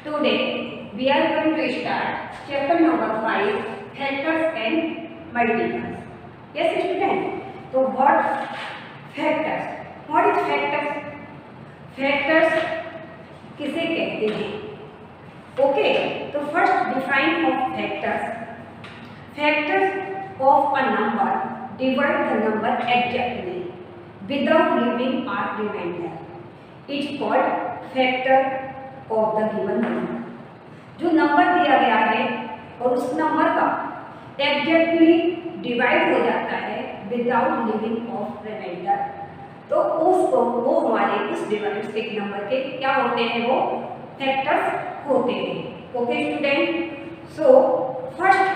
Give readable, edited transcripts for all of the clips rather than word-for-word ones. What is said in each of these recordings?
Today we are going to start chapter number 5, factors and multiples. Yes student, so what factors? What is factors? Factors किसे कहते हैं? Okay, तो first define of factors. Factors of a number divide the number exactly without leaving a remainder. It's called factor of the given number. जो number दिया गया है और उस नंबर का एग्जैक्टली डिवाइड हो जाता है विदाउट लिविंग ऑफ रिमाइंडर, तो उसको वो हमारे उस डिवाइड एक नंबर के क्या होते हैं, वो फैक्टर्स होते हैं. Okay student, so first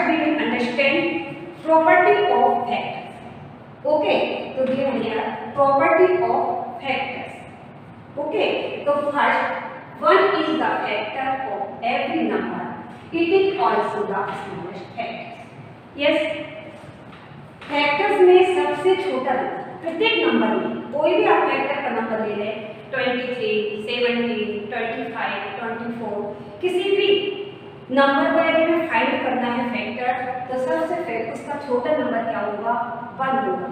we will understand property of factors. Okay, तो दिया गया प्रॉपर्टी ऑफ फैक्टर्स. ओके, तो first one is the factor of every number. It is also the smallest factor. Yes, factors में सबसे छोटा प्रत्येक number में कोई भी आप फैक्टर का नंबर ले लें, 23, 17, 25, 24, किसी भी नंबर को यदि हमें फाइंड करना है फैक्टर, तो सबसे पहले उसका छोटा नंबर क्या होगा, 1 होगा.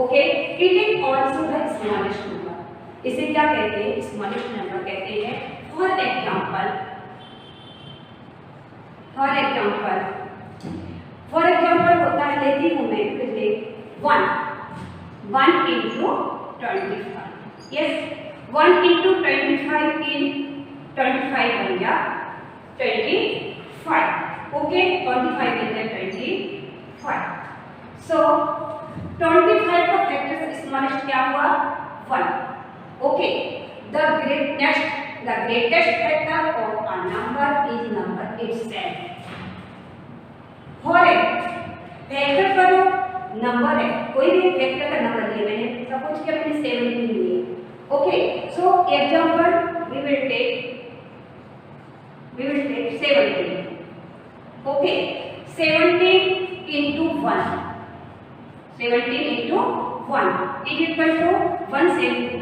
Okay, it is also the smallest number. इसे क्या कहते हैं, स्मॉलेस्ट नंबर कहते हैं. फॉर एग्जाम्पल होता है, लेती हूँ मैं फिर से 1 into 25. यस, 1 into 25 in 25 बन गया 25. Okay, 25 in 25. सो 25 का फैक्टर स्मॉलेस्ट क्या हुआ, 1. Okay, the greatest factor of a number is number itself. For factor का जो नंबर है, कोई भी फैक्टर का नंबर लिया मैंने, सपोज कि मैंने 17 लिए. Okay, so example we will take 17. Okay, 17 into 1 is equal to 117.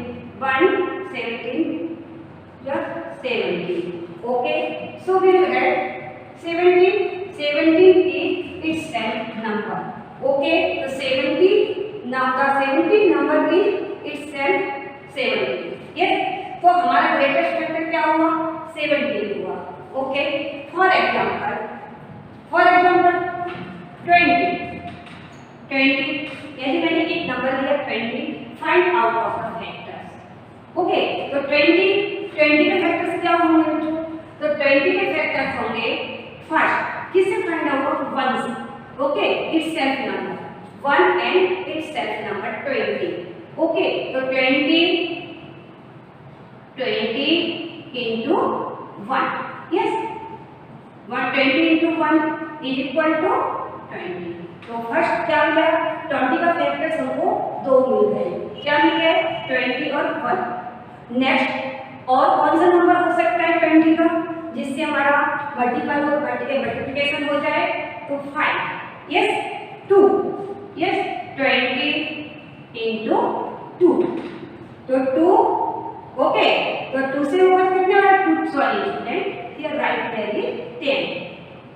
Okay, so we will add 17 is itself number. Okay, so 17 number is itself 17. Yes, तो हमारा ग्रेटेस्ट फैक्टर क्या हुआ, 17 हुआ. ओके, फॉर एग्जांपल 20, यदि मैंने एक नंबर लिया 20, find out of the factors. Okay, तो 20 के फैक्टर्स क्या होंगे बच्चों, तो 20 के फैक्टर्स होंगे फर्स्ट किससे फाइंड आउट, 1 से. Okay, it's self number 1 and it's self number 20. Okay, तो 20 into 1. Yes, 120 into 1 is equal to 20. तो फर्स्ट क्या मिला, 20 का फैक्टर्स हमको 2 मिल गए. क्या मिल गए, 20 और 1. नेक्स्ट और कौन सा नंबर हो सकता है 20 का जिससे हमारा मल्टीप्लिकेशन हो जाए, तो 5. यस, 2. यस, 20 into 2, तो 2. ओके, तो 2 से होगा कितना, 2 sorry student here right value 10.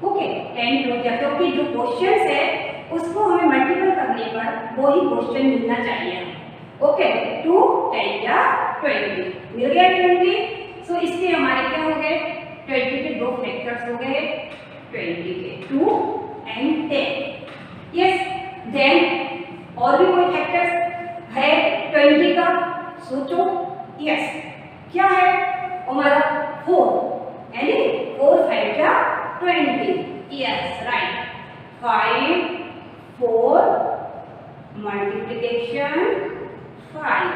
Okay, 10 हो गया, क्योंकि जो क्वेश्चन है उसको हमें मल्टीपल करने पर वही क्वेश्चन मिलना चाहिए. ओके, 2 10 या 20 मिल गया 20. सो इसके हमारे क्या हो गए, 20 के 2 फैक्टर्स हो गए, 20 के 2 and 10. यस, देन और भी कोई फैक्टर्स है 20 का, सोचो. यस, क्या है हमारा 4, यानी 4 5 क्या 20. Yes, right, 5 4 multiplication 5.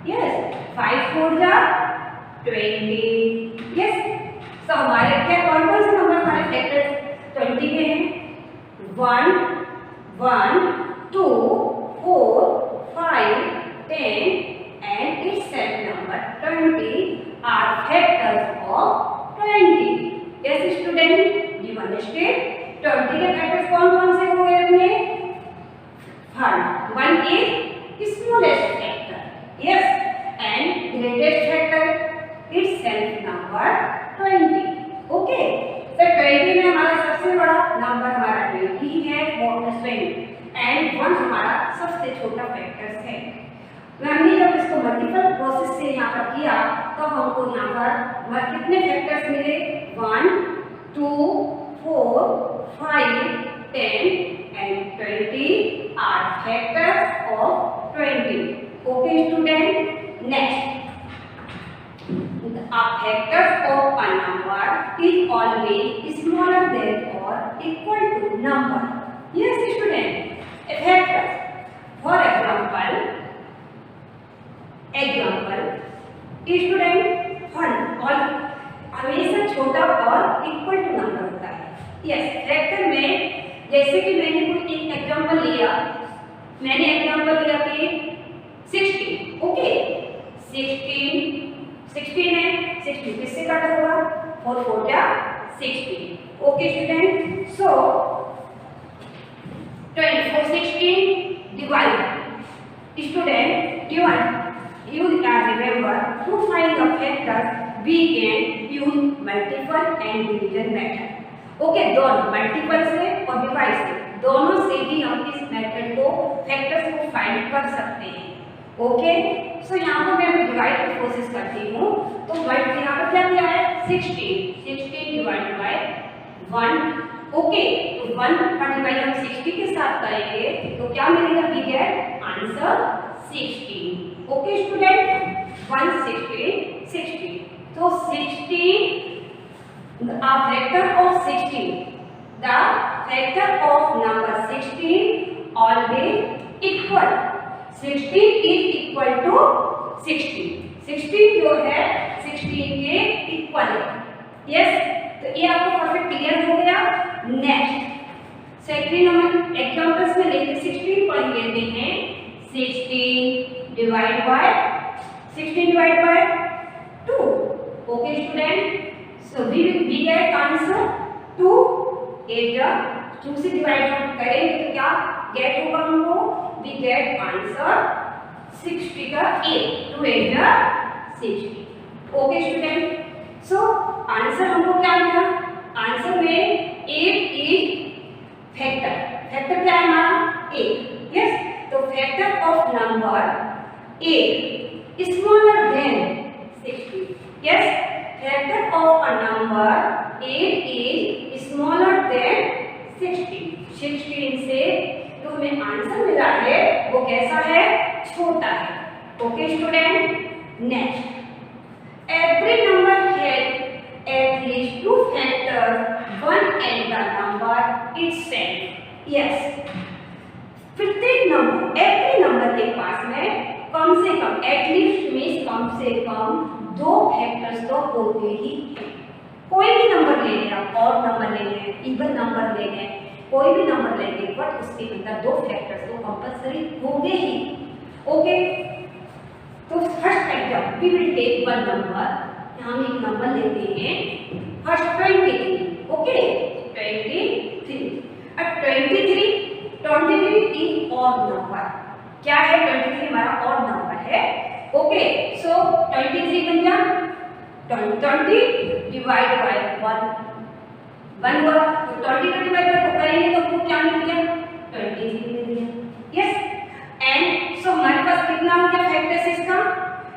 यस, 5 4 जा 20. यस, तो हमारे क्या कौन कौन से नंबर हमारे फैक्टर 20 के हैं, 1 1 2 4 5 10 and its self number 20 are factors of 20. Yes student, you understand? 20 के फैक्टर्स कौन कौन से हो गए अपने, 1 is smallest factor. Yes, and greatest factor its self number 20। Okay, तो 20 में हमारा सबसे बड़ा नंबर हमारा 20 है, एंड 1 हमारा सबसे छोटा फैक्टर्स है। हमने जब इसको मल्टीपल प्रोसेस से यहाँ पर किया तो हमको यहाँ पर कितने फैक्टर्स मिले? 1, 2, 4, 5, 10 and 20 are factors of 20। Okay student, next, a factors of a number is always smaller than or equal to number. Yes student, a factor, for example student 1 और हमेशा छोटा और इक्वल टू नंबर होता है। Yes, factor में जैसे कि मैंने कोई एक एग्जांपल लिया, मैंने एग्जांपल लिया कि 16। ओके, 16 है, 16 किससे कट होगा? 4 4 जा 16। Okay student, so 24 16 divide, student divide, you remember to find the factors we can use multiple and division method. Okay, दोनों मल्टीपल से और डिवाइड से, दोनों से ही हम इस मेथड को फैक्टर्स को फाइंड कर सकते हैं। ओके, सो यहाँ पर मैं डिवाइड की कोशिश करती हूँ, तो यहाँ पर क्या दिया है? 16 डिवाइड बाय 1। ओके, तो 1 का डिवाइड हम 60 के साथ करेंगे तो क्या मिलेगा? We get answer 16। Okay student, 160। तो 16 a factor of 16, the factor of number 16 always equal, 16 is equal to 60। 16 जो है 16 के इक्वल है। यस, तो ये आपको परफेक्ट क्लियर हो गया। नेक्स्ट, सेकंड हम एग्जांपल्स में लेके 16 पढ़ लेते हैं। 16 divide by 2। Okay student, so we get answer 2। 2 से डिवाइड करेंगे तो क्या गेट होगा हमको? we get answer 60 का 8, 2 8 जा 60। ओके स्टूडेंट, सो आंसर हमको क्या मिला? आंसर में 8 इज फैक्टर। फैक्टर क्या है हमारा? 8। यस, तो factor of number 8 smaller than 60। Yes, factor of a number 8 is smaller than 16। 16 से जो हमें आंसर मिला है वो कैसा है? छोटा है। Okay student, next, every number has at least 2 factors, one and the number itself। yes, प्रत्येक नंबर, every नंबर के पास में कम से कम, एटलीस्ट मीन्स कम से कम 2 फैक्टर्स तो होते ही हैं। कोई भी नंबर ले लें आप, ऑड नंबर ले लें, इवन नंबर ले लें, कोई भी नंबर लेंगे बट उसके अंदर 2 फैक्टर्स तो कंपल्सरी होंगे ही। ओके, तो first example we will take one number, हम एक नंबर लेते हैं फर्स्ट 23। ओके, 23। अब 23 इज ऑड नंबर। क्या है? 23 हमारा ऑड नंबर है। ओके, सो 23 बन जा 20 डिवाइड बाय 1 हुआ, तो 20 का डिवाइड करेंगे तो आपको क्या मिल गया? 23 मिल गया। यस, एंड सो हमारे पास कितना हो गया फैक्टर्स इसका?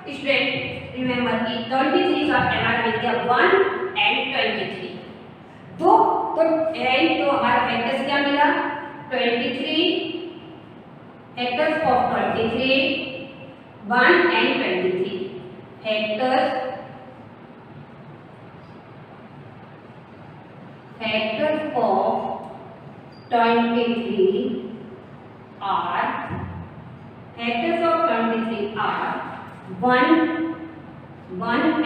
स्टूडेंट रिमेंबर कि 23 का हमारा मिल गया 1 एंड 23। तो हमारा फैक्टर्स क्या मिला? 23 factors of 23, 1 and 23 factors of 23 are 1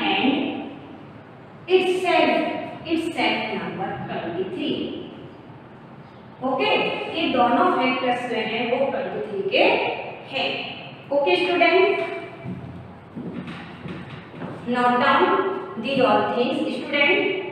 and itself number 23। Okay, ये दोनों फैक्टर्स जो हैं वो 23 के हैं। Okay student, note down these all things student.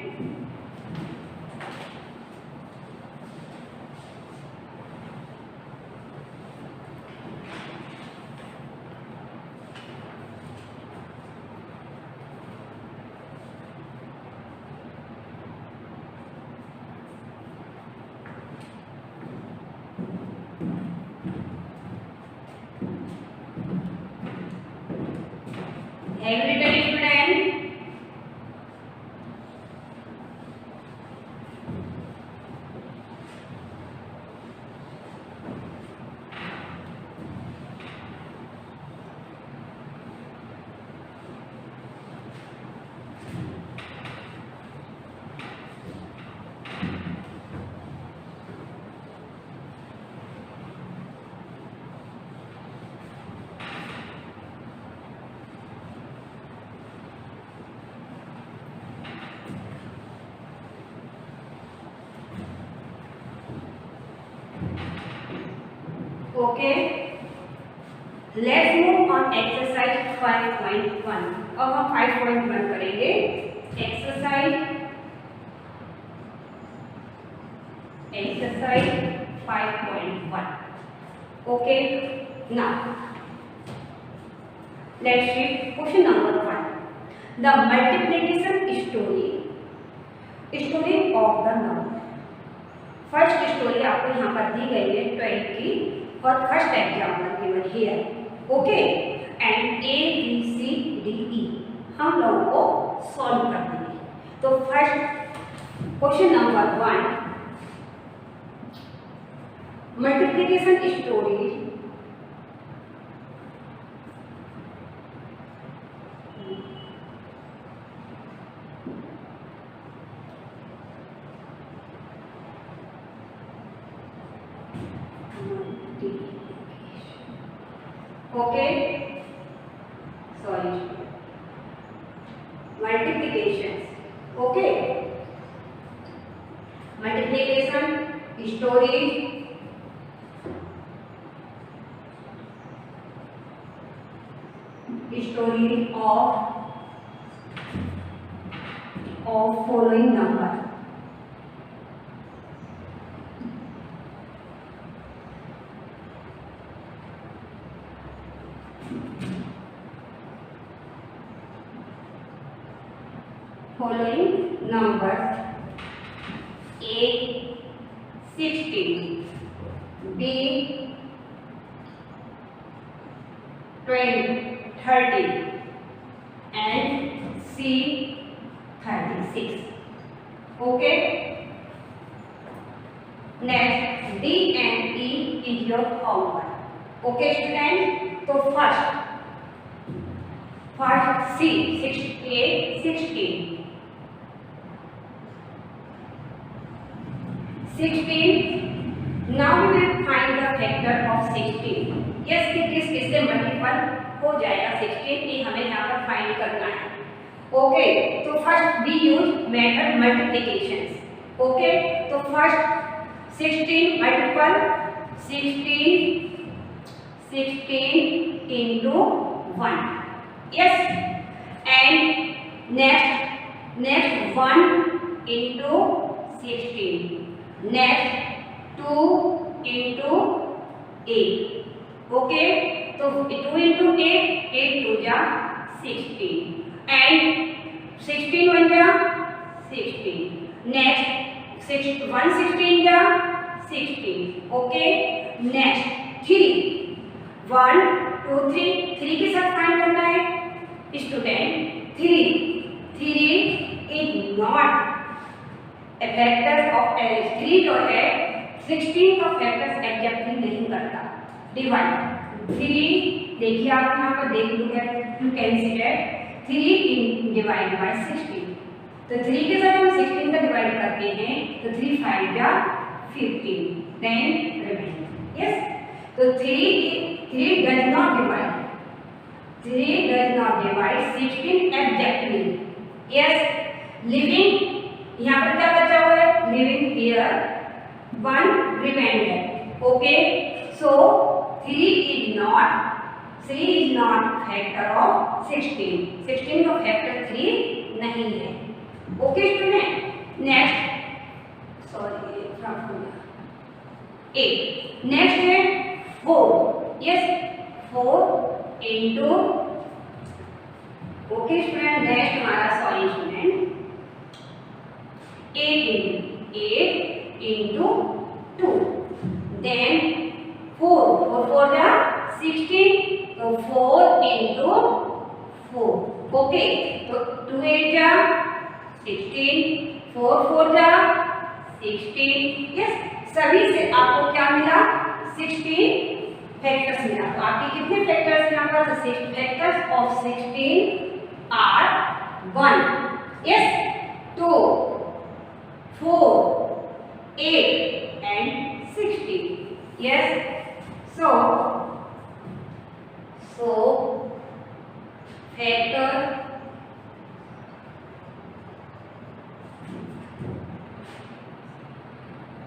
Okay, let's move on exercise 5.1। अब हम 5.1 करेंगे। Exercise 5.1। Okay, now let's read question number 1. The multiplication story of the number. First story आपको यहाँ पर दी गई है 12 की और first example given here. Okay, and A B C D E हम लोगों को सॉल्व कर देंगे। तो first question number 1, multiplication story okay, sorry, multiplications, okay, multiplication story of following number. Following numbers: A 16, B 20, 30 and C 36. Okay. Next, D and E is your homework. Okay, students. So first C 16. 16. Now we will find the factor of 16. Yes, किससे multiple हो जाएगा 16, ये हमें यहाँ पर find करना है। Okay, तो first we use method multiplications. Okay, तो first 16 multiple 16 into 1. Yes, and next 1 into 16. Next 2 into 8. Okay, so 2 into 8, 8 2 ja 16 and 16 1 ja 16. Next 116 ja 16. Okay, next 3 1 2 3 3 के साथ फाइंड करना है student. 3 is not a factor of 3 जो है 16 का factors exactly नहीं करता। डिवाइड 3 देखिए आप यहाँ पर देख लो, you can see that 3 divide by 16। तो 3 के साथ हम 16 का डिवाइड करते हैं तो 3 5 जा 15, देन रिमेनिंग। यस, तो 3 does not divide 16 exactly. Yes, living यहाँ पर क्या बचा हुआ है? Living here 1 remainder. Okay, so 3 is not factor of 16. 16 का फैक्टर 3 नहीं है। Okay student, next sorry from 8। Next है 4। Yes, 4 into okay student, next हमारा सॉरी स्टूडेंट 8 into 2, then 4 जा 16, तो 4 into 4। ओके, तो 2 8 जा 16, 4 जा 16। यस, सभी से आपको क्या मिला? 16 फैक्टर्स मिला। तो आपके कितने फैक्टर्स यहाँ पर? 6 factors of 16 are 1। Yes, 2 4 8 and 16. Yes, so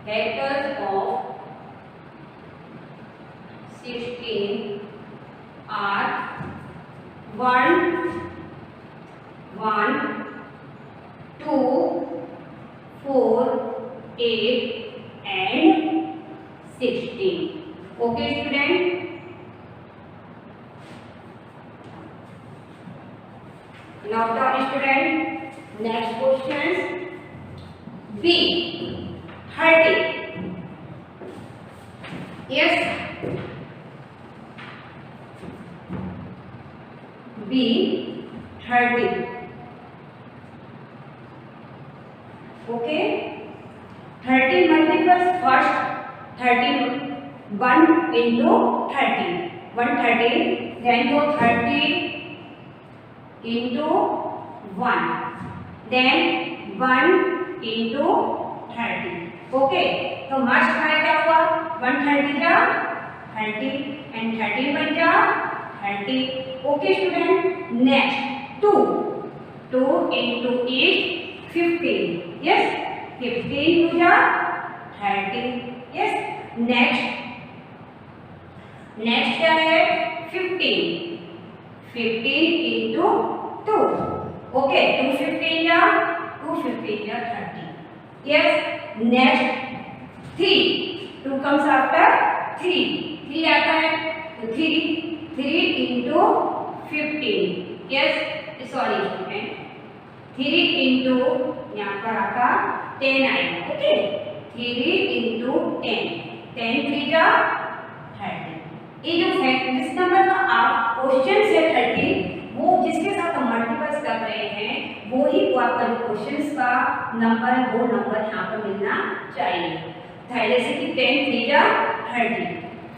factors of 16 are 1, 1, 2, 4, 8 and 16. Okay student. Now down student, next questions. B 30. Yes. B 30. Okay. 30 multiples first 30 1 into 30 130, then go 30 into 1, then 1 into 30. Okay, तो marks हमारा क्या हुआ 130 जा 30 and 30 बन जा 30. Okay student, next 2 into 8 15. Yes, 15 to जा 30. Yes, next क्या है 15 into 2. Okay, 215 या 215 या 30. Yes, next 2 comes after 3 आता है तो 3 into 15. Yes, sorry student, 3 into यहाँ पर आता 10 आएगा. ओके, 3 into 10 3 जा 30. ये जो फैक्ट जिस नंबर का आप क्वेश्चन से 30 वो जिसके साथ हम मल्टीप्लाई कर रहे हैं वो ही को आपका जो क्वेश्चन का नंबर है वो नंबर यहाँ पर मिलना चाहिए. जैसे कि 10 3 जा 30,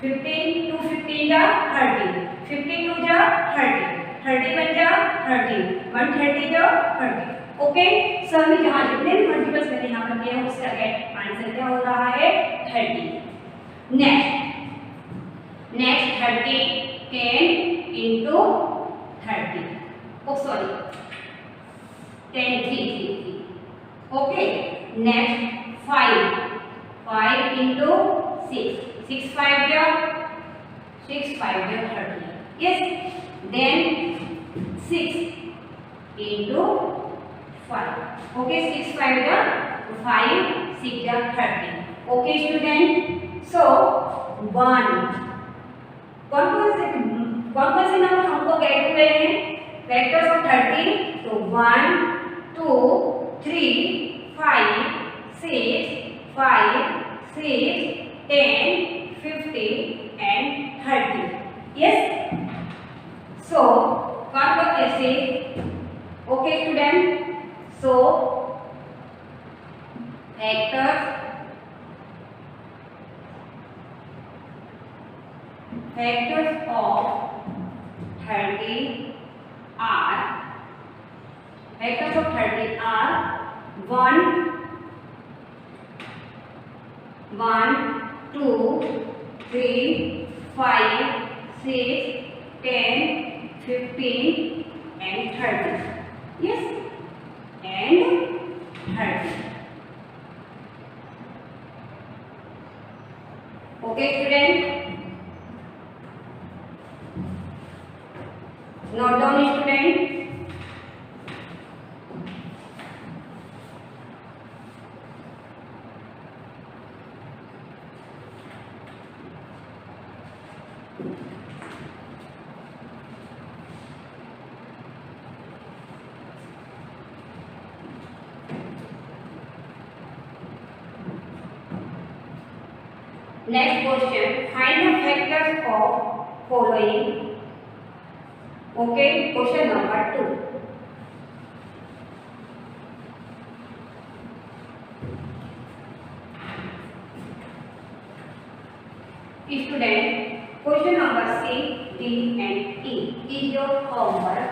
15 2 15 जा 30, 15 2 जा 30, 30 बन जा 30, 130 जा 30. ओके, सभी जहाँ जितने भी मल्टीपल्स मैंने यहाँ पर किए हैं उसका आंसर क्या हो रहा है 30. Next 30 10 into 30. Oh sorry, 10 3. Okay, next 5 into 6 5 ja 6 5 ja 30. Yes, then 6 into 5. Okay, 6 5 ja 5 6 ja 30. Okay student, so 1 कौन से नंबर हमको गेट हुए हैं फैक्टर्स ऑफ 30. तो 1 2 3 5 6 5 6 10 15 and 30. Yes, so कौन को कैसे. Okay student, so factors of 30 are 1 2 3 5 6 10 15 and 30. Yes, and 30. Okay student, note down student. Next question, find the factors of following. Okay, question number 2. Student, question number C, D and E is your homework.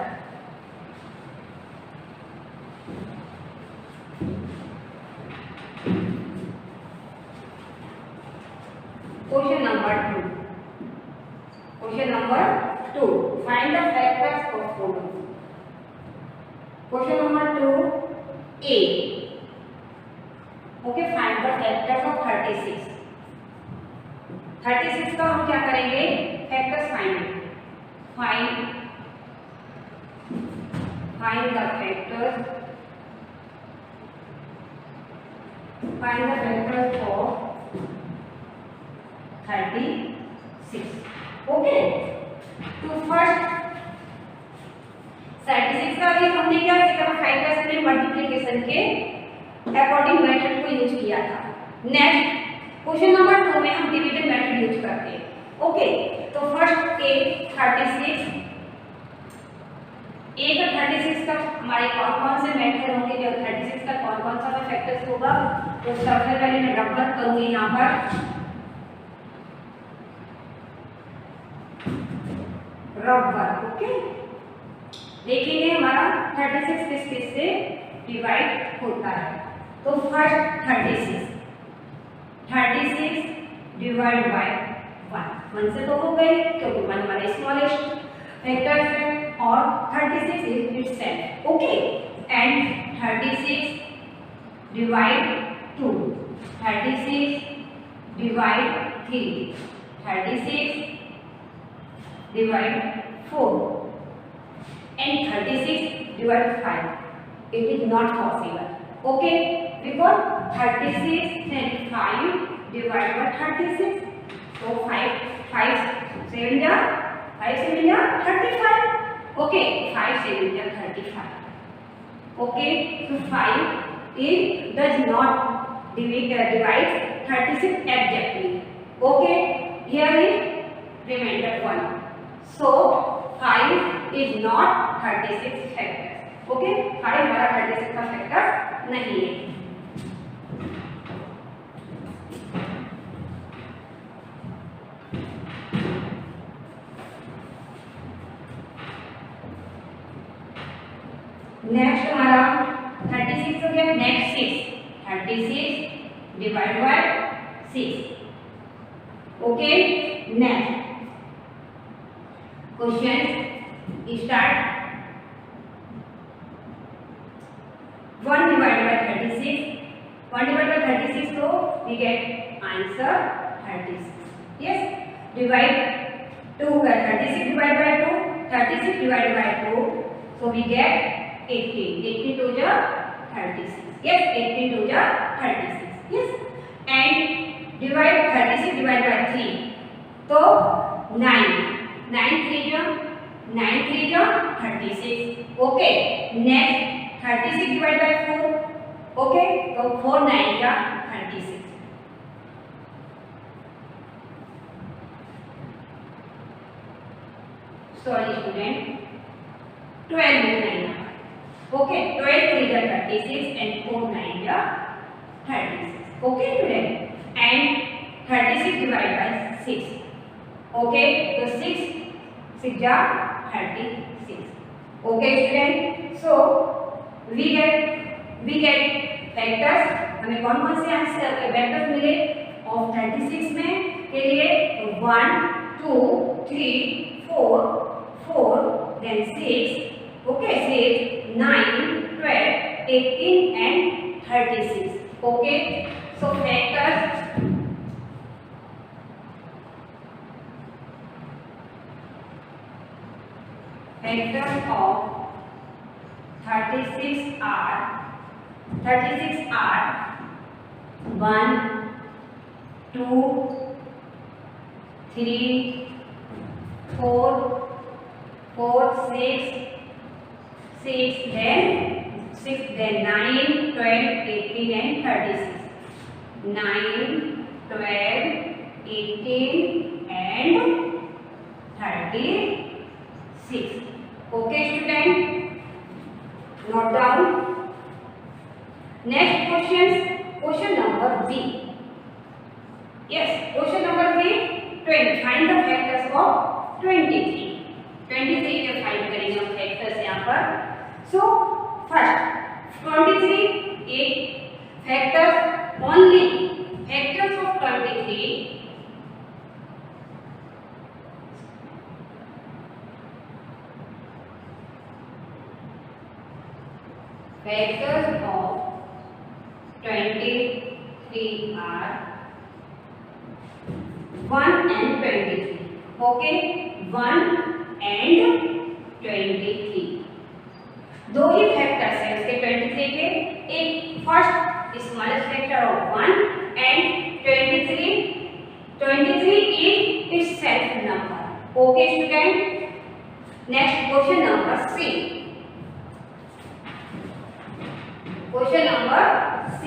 Question number 2. Find the factors of following. Question number 2 A. Okay, find the factors of 36. 36 का हम क्या करेंगे, factors find the factors of 36. Okay, तो first 36 का भी हमने क्या सीखा, फैक्टर्स में मल्टीप्लिकेशन के अकॉर्डिंग मेथड को यूज किया था. नेक्स्ट क्वेश्चन नंबर 2 में हम डिवीजन मेथड यूज करते हैं. ओके, तो फर्स्ट ए 36 का हमारे कौन कौन से मेथड होंगे, जब 36 का कौन कौन सा फैक्टर्स होगा, तो सबसे पहले मैं रब करूंगी यहाँ पर रबर. ओके, देखेंगे हमारा 36 किस किस से डिवाइड होता है. तो फर्स्ट 36 डिवाइड बाय 1 से तो हो गए क्योंकि 1 हमारे स्मॉलेस्ट फैक्टर्स है और 36 is itself. Okay, and 36 divide 2, 36 divide 3, 36 divide 4 and 36 divide 5. It is not possible. Okay, because 36 and 5 divide by 36. So 5 7 ja 35. Okay, 5 7 ja 35. Okay, so 5 it does not divide 36 exactly. Okay, here is remainder 1. So 5 is not 36 factors. Okay, 5 हमारा 36 का factor नहीं है. Next हमारा 36 हो गया. Next 36 divide by 6. Okay, next question start. 1 divided by 36, 1 divided by 36, so we get answer 36. Yes, divide 2 by 36 divided by 2, 36 divided by 2, so we get 18. 18 to the 36. Yes, 18 to the 36. Yes, and divide 36 divided by 3, so 9. 9 3 जा 36. Okay, next 36 divide bye 4. Okay, तो 4 9 जा 36. Sorry student, 12 लिखना है. Okay, 12 3 जा 36 and 4 9 जा 36. Okay student, and 36 divide by 6. Okay, तो 6 6 जा 36. Okay student, so we get factors. हमें कौन कौन से आंसर वेक्टर्स मिले ऑफ 36 में के लिए, तो 1 2 3 4 then 6. Okay, 6 9 12 18 and 36. Okay, so factors of 36 are 1 2 3 4 6 then 9 12 18 and 36. 9 12 18 and 36. Okay student, note down. Next question number B. Yes, question number B. 20. Find the factors of 23. 23 के फाइंड करेंगे हम factors यहाँ पर. So first 23 एक factors only. Factors of 23. Factors of 23 are 1 and 23. Okay, 1 and 23 दो ही factors हैं इसके 23 के. एक first smallest factor of 1 and 23 is itself number. Okay student, next question number C. Question number C.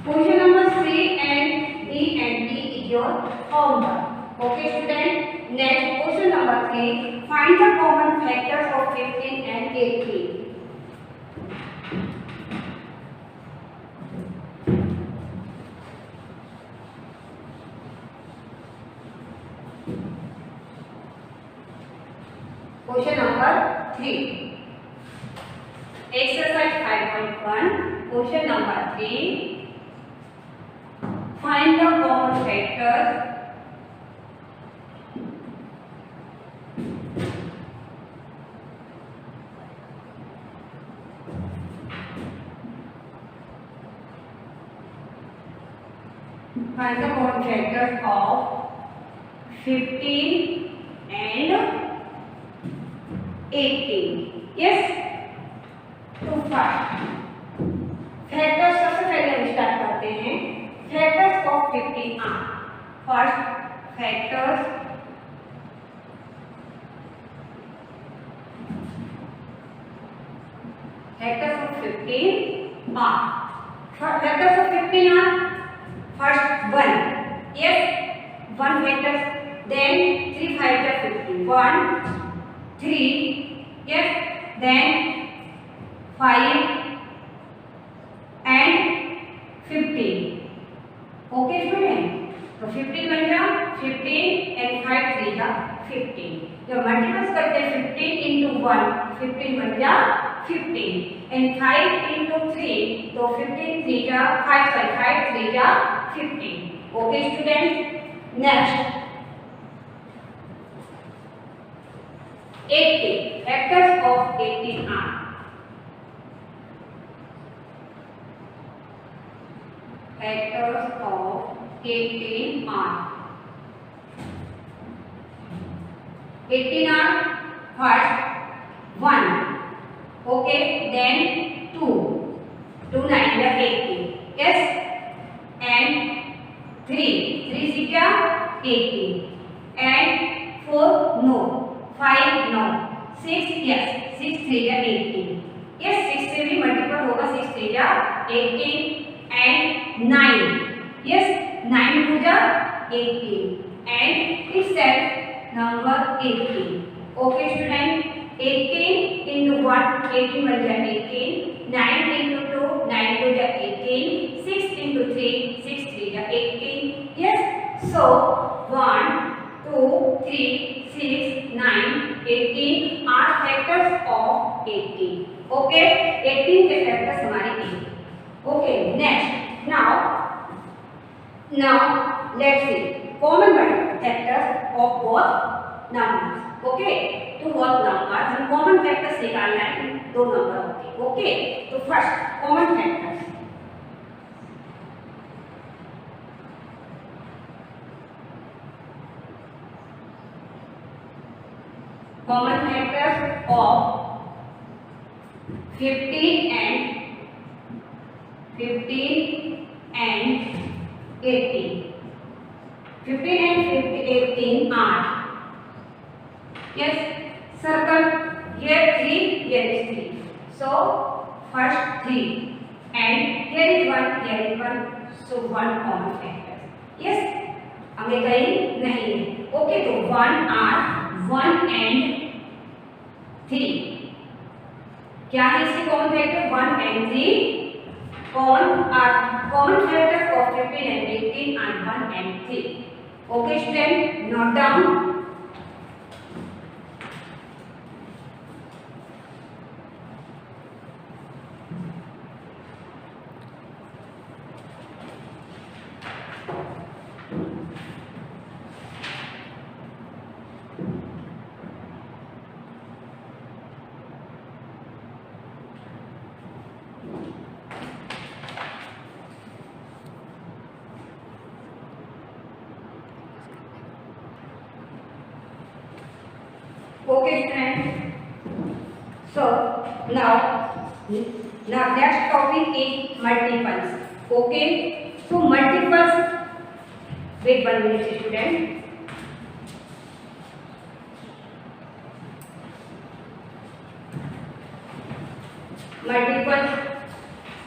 Question number C and D is your homework. Okay student. Next question number 3. Find the common factors of 15 and 18. Question number 3. Exercise 5.1. Question number 3. Find the common factors of 15 and 18. Yes. तो factors सबसे पहले हम start करते हैं. Factors of 15 are. First factors of 15 are. Factors of 15 are. First 1. Yes, 1 factors. Then 3 5 are 15. 1, 3. Yes. Then 5 and 15. Okay student. तो 15 बन गया. 15 and 5 3 का 15. जब मल्टीप्लाई करते हैं 15 into 1, 15 बन गया 15 and 5 into 3, तो 15 3 का 5 3 का 15. Okay students. Next 18. Factors of 18 are factors of 18 are 18 are first 1. Okay, then 2 9 are 18. Yes. And 3 6 are 18 and 4 no, 5 no, 6 yes, 6 3 are 18. Yes, 6 से भी मल्टीपल होगा. 6 3 are 18 and 9. Yes, 9 2 are 18 and itself number 18. Okay student. 18 into 1 18 बन गया 18. 9 into 2 9 2 जा 18. 6 into 3 6 3 जा 18. Yes. So 1 2 3 6 9 18 are factors of 18. Okay. 18 के factors हमारे 18. Okay. Next. Now let's see common factors of both numbers. Okay. To both numbers हम common factors निकालना है. दो नंबर होंगे. Okay. तो first common factors. Common factors of 15 and 18. 15 and 18 are, yes, circle here 3, here is 3. So first 3 and here is 1, so 1 common factor. Yes, हमें कहीं नहीं है. Okay, तो 1 are 1 and 3. क्या है इसकी common factor? 1 and 3 common factors of 15 and 18 are 1 and 3. Okay student, note down. Okay, friends. So now next topic is multiples. Okay. So multiples. Wait 1 minute, student. Multiples.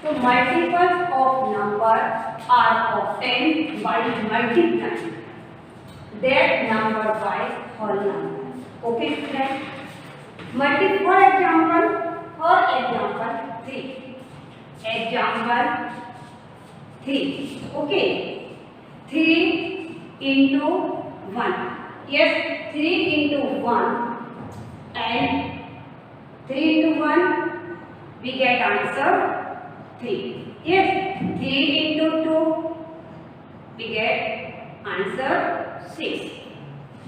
So multiples of number are obtained by multiplying that number by whole number. Okay, student. For example 3. Example 3. Okay. 3 into 1. Yes, 3 into 1 and 3 into 1 we get answer 3. Yes, 3 into 2 we get answer 6.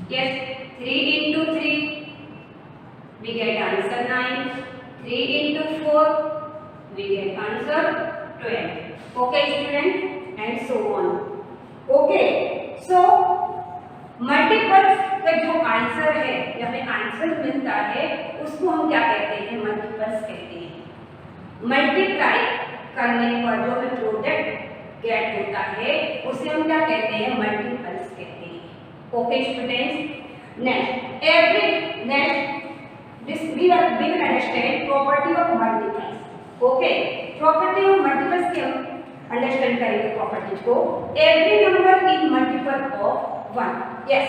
Yes, 3 into 3 we get answer 9. 3 into 4 we get answer 12. Okay, student, and so on. Okay, so multiples का जो answer है या फिर answer मिलता है उसको हम क्या कहते हैं? मल्टीपल्स कहते हैं। मल्टीप्लाई करने पर जो हमें प्रोडक्ट गेट होता है उसे हम क्या कहते हैं? मल्टीपल्स कहते हैं। Okay students, next this we will understand property of multiples. Okay, property of multiples के हम अंडरस्टैंड करेंगे प्रॉपर्टी को। Every number in multiple of 1. Yes,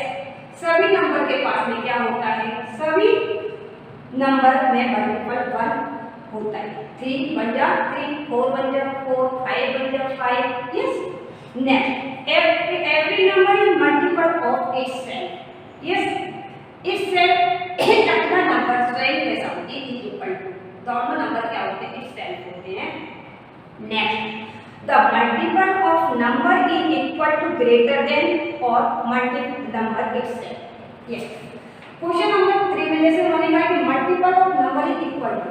सभी नंबर के पास में क्या होता है? सभी नंबर में मल्टीपल 1 होता है। 3 बन जा 3, 4 बन जा 4, 5 बन जा 5। Yes, next every number in multiple of itself. Yes, itself अपना नंबर स्वयं कैसा होता है? इज इक्वल टू, दोनों नंबर क्या होते हैं? इटसेल्फ होते हैं। Next, the multiple of number is equal to greater than or multiple number itself. Yes. Question number 3 में जैसे उन्होंने कहा कि multiple of number is equal to,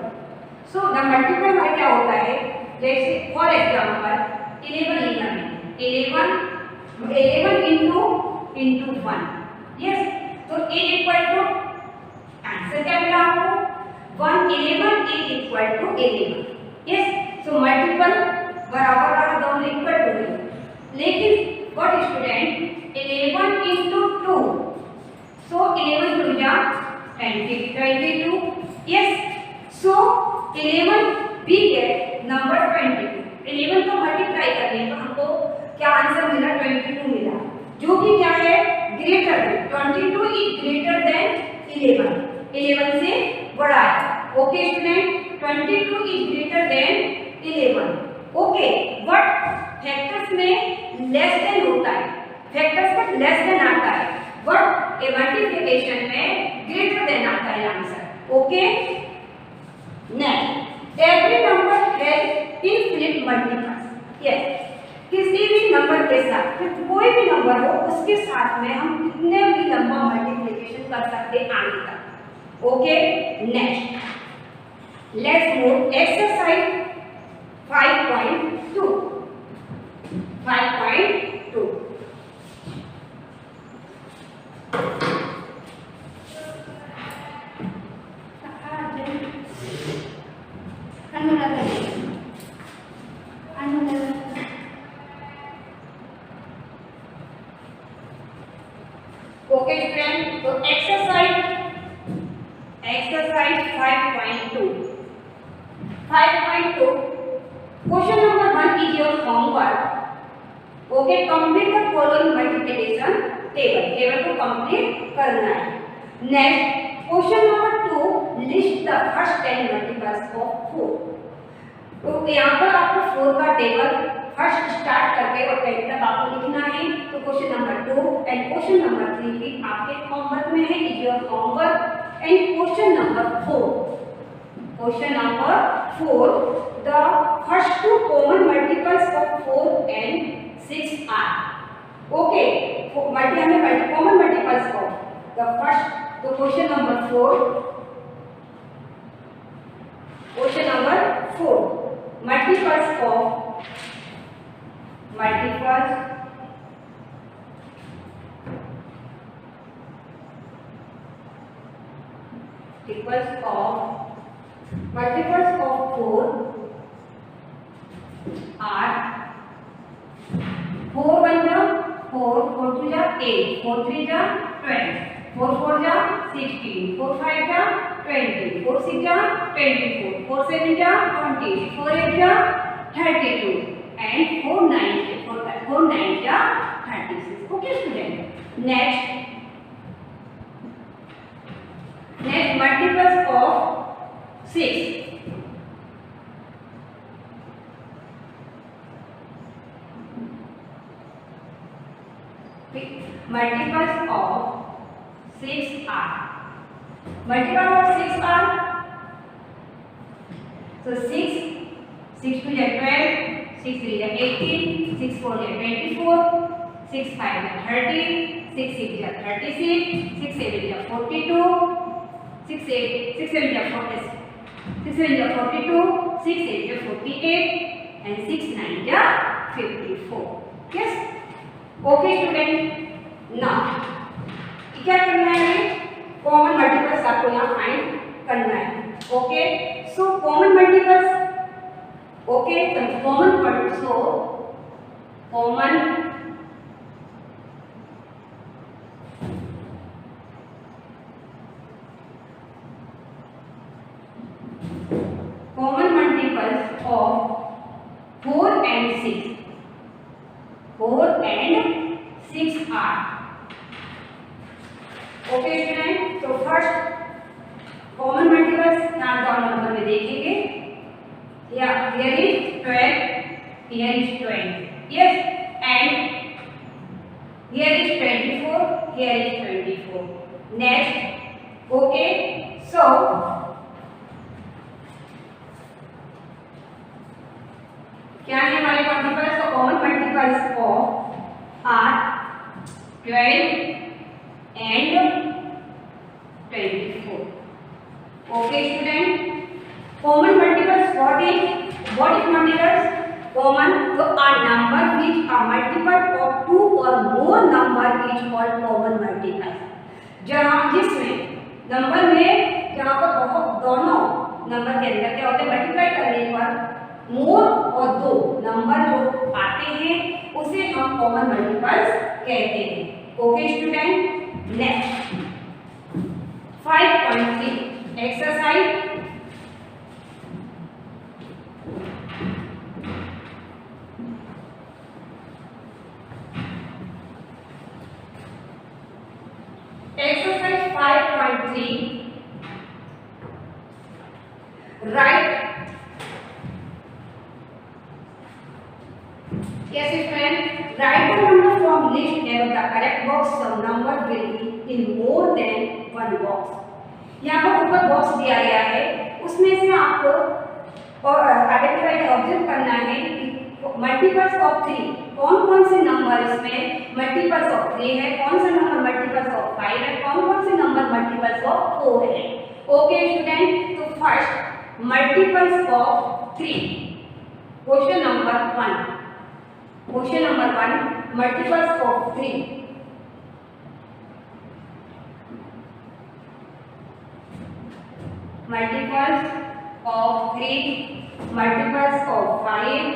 so the multiple में क्या होता है? जैसे for example 11 into 1. Yes. तो a equal to आंसर क्या मिला आपको? 11 is equal to 11. Yes. So multiple बराबर रहा, दोनों इक्वल टू है। लेकिन what student 11 into 2, so 11 two जा 22। Yes, so 11 we get number 22। 11 को मल्टीप्लाई करने पर हमको क्या आंसर मिला? 22 मिला, जो कि क्या है? Greater than 22 is greater than 11, 11 से बड़ा है। Okay student, 22 is greater than 11। Okay, but factors में लेस देन होता है, फैक्टर्स पर लेस देन आता है, बट ए मल्टीप्लिकेशन में ग्रेटर देन आता है answer. Okay, next, every number has infinite multiples. Yes, किसी भी नंबर के साथ, कोई भी नंबर हो उसके साथ में हम कितने भी लंबा मल्टीप्लिकेशन कर सकते हैं आगे तक। Okay, next, let's move exercise 5.2. 5.2. Okay friend, तो exercise 5.2. 5.2 question number 1 is your homework. Okay, complete the following multiplication table को कंप्लीट करना है। Next, question number 2, list the first 10 multiples of 4। तो यहाँ पर आपको 4 का टेबल फर्स्ट स्टार्ट करके और 10 तक आपको लिखना है। तो question number 2 and question number 3 भी आपके होमवर्क में है, is your homework. And question number 4, the first two common multiples of 4 and 6 are. Okay, common multiples of the first. So question number 4, multiples of multiples of 4 are 4 1 जा 4, 4 2 जा 8, 4 3 जा 12, 4 4 जा 16, 4 5 जा 20, 4 6 जा 24, 4 7 जा 20, 4 8 जा 32 and 4 9 जा 36. Okay student. Next multiples of 6. Multiples of 6 are. Multiples of 6 are. So 6 2 is 12, 6 3 is 18, 6 4 is 24, 6 5 is 30, 6 6 is 36, 6 7 is 42, 6 7 is 42, 6 8 is 48 and 6 9 is 54. Yes. Okay student. Now क्या करना है? कॉमन मल्टीपल्स आपको यहाँ फाइंड करना है. Okay. So common multiples. Okay. Common multiples of 4 and 6. 4 and 6 are. Okay student. तो first common multiples यहाँ दोनों नंबर में देखेंगे. Here is 12, here is 20. Yes. And here is 24, here is 24. Next. Okay. So क्या है हमारे मल्टीपल्स? तो common multiples of are 12 and 24. Okay student. Common multiples. What is multiples? Common. So a number which a multiple of 2 or more number is called common multiples. जहाँ जिसमें number में जहाँ पर बहुत दोनों नंबर के अंदर क्या होते हैं? मल्टीप्लाई करने पर मोर और 2 नंबर जो आते हैं उसे हम कॉमन मल्टीपल्स कहते हैं. Okay student. Next 5.3 exercise. Exercise 5.3. Write. Yes friend. Write the number from list near the correct box. Some number will be in more than one box. यहाँ पर ऊपर बॉक्स दिया गया है, उसमें से आपको आइडेंटिफाई ऑब्जर्व करना है मल्टीपल्स ऑफ 3. कौन कौन से नंबर इसमें मल्टीपल्स ऑफ 3 है, कौन सा नंबर मल्टीपल्स ऑफ 5 है, कौन कौन से नंबर मल्टीपल्स ऑफ 4 है. Okay student. तो first multiples of 3. Question number 1. Question number 1. Multiples of 3. Multiples of 3. Multiples of 5.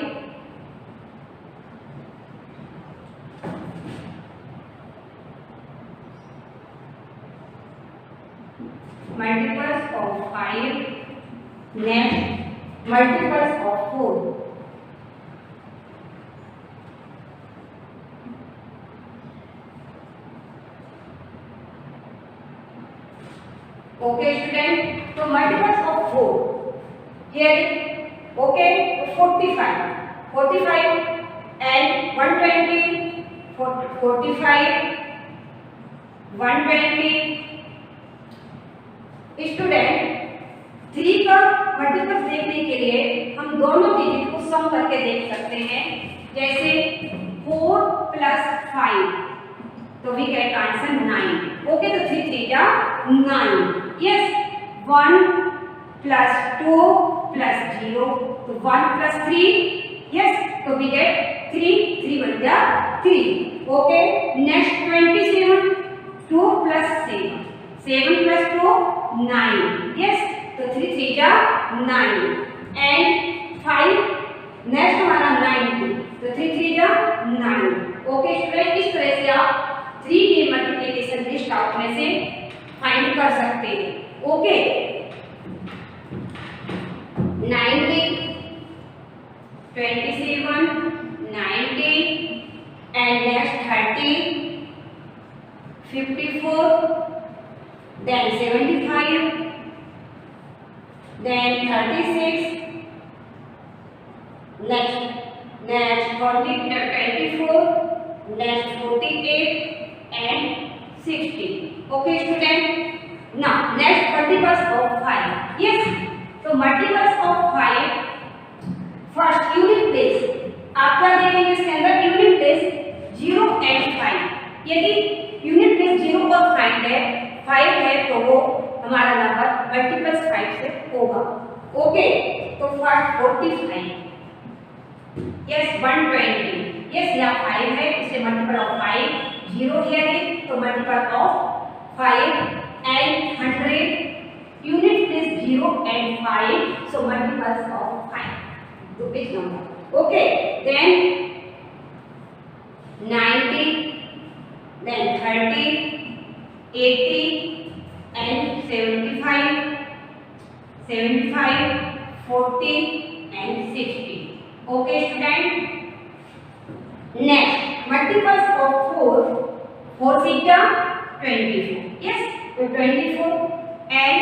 Multiples of 5. Next, multiples of 4. Okay student. So multiples of 4. Here okay. 45 and 120. 45 120. Student 3 का multiples देखने के लिए हम दोनों digit को सम करके देख सकते हैं. जैसे 4 + 5 तो वी गेट आंसर 9. ओके. तो 3 3 जा 9. यस. 1 + 2 + 0 तो 1 + 3. यस. तो वी गेट 3 3 1 जा 3. ओके. नेक्स्ट 27 2 + 7 7 + 2 9. Yes, तो 3 3 जा 9 and 5 नेक्स्ट हमारा 90, तो 3 3 जा 9. ओके स्टूडेंट, इस तरह से आप 3 की मल्टीप्लिकेशन लिस्ट आप में से फाइंड कर सकते हैं. Okay 90, 27, 90 and next 30, 54, then 75, then 36, next 40, 24, next 48 and 60. Okay student, now next multiples of 5. Yes, so multiples of 5, first unit place आप क्या देखेंगे इसके अंदर, यूनिट प्लेस 0 and 5. यदि यूनिट प्लेस 0 और 5 है तो वो हमारा नंबर मल्टीपल्स 5 से होगा. ओके, तो फर्स्ट 45, यस 120, यस यहाँ 5 है इससे मल्टीपल ऑफ 5, 0 हियर इज तो multiple of 5 and 100, unit place 0 and 5, so multiples of 5, तो इस number. Okay, then 90, then 30, 80 and 75, 40 and 60. Okay student, next multiples of 4 6 24. Yes, so 24 and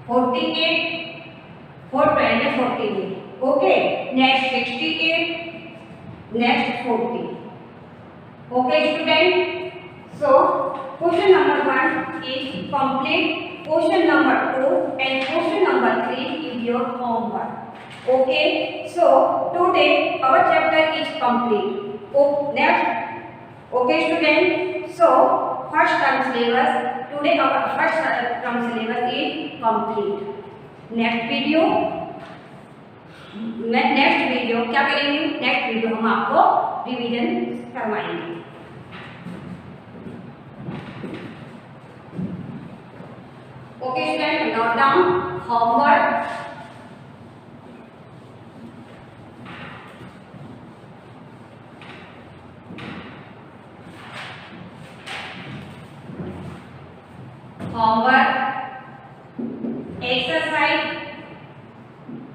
48, 4 12 48. Okay, next 68, next 40. Okay student, so question number 1 is complete. Question number 2 and question number 3 is your homework. Okay, so today our chapter is complete. Next, okay student, so first term syllabus, today our first term syllabus is complete. Next video क्या करेंगे, next video हम आपको revision करवाएंगे. Okay student, note down homework.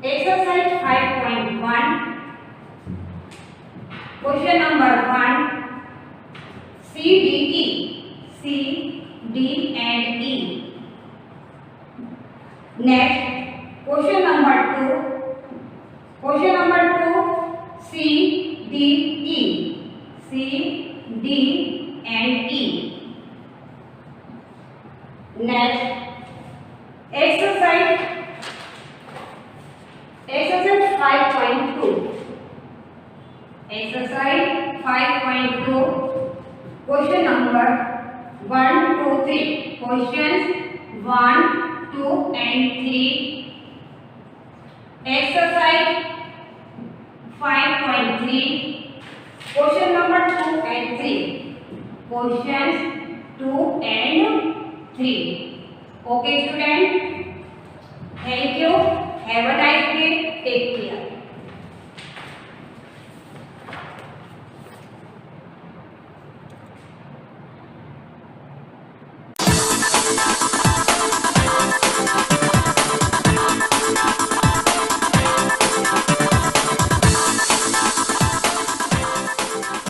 Exercise 5.1, question number 1, C, D and E. Next, question number 2, C, D and E. Next, exercise 5.2. Exercise 5.2. Question number 1, 2, 3. Questions 1, 2 and 3. Exercise 5.3. Question number 2 and 3. Questions 2 and 3. Okay student, thank you. Have a nice day. Take care.